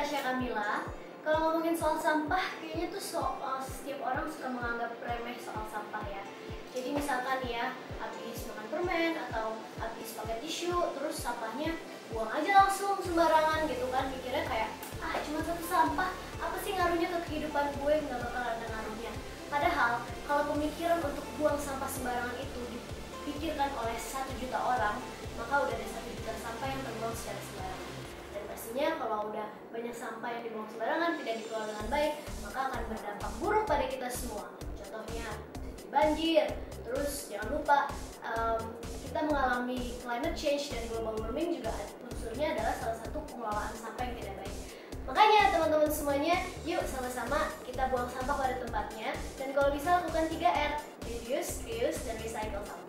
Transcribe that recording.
Tasya Kamila. Kalau ngomongin soal sampah, kayaknya tuh setiap orang suka menganggap remeh soal sampah ya. Jadi misalkan ya, habis makan permen atau habis pakai tisu, terus sampahnya buang aja langsung sembarangan gitu kan. Mikirnya kayak, cuma satu sampah, apa sih ngaruhnya ke kehidupan gue, nggak bakal ada ngaruhnya. Padahal, kalau pemikiran untuk buang sampah sembarangan itu dipikirkan oleh 1 juta orang, maka udah ada 1 juta sampah yang terbuang secara sembarangan. Dan pastinya kalau udah banyak sampah yang dibuang sembarangan, tidak dikelola dengan baik, maka akan berdampak buruk pada kita semua. Contohnya banjir, terus jangan lupa kita mengalami climate change dan global warming juga unsurnya adalah salah satu pengelolaan sampah yang tidak baik. Makanya teman-teman semuanya, yuk sama-sama kita buang sampah pada tempatnya, dan kalau bisa lakukan 3R, reduce, reuse, dan recycle sampah.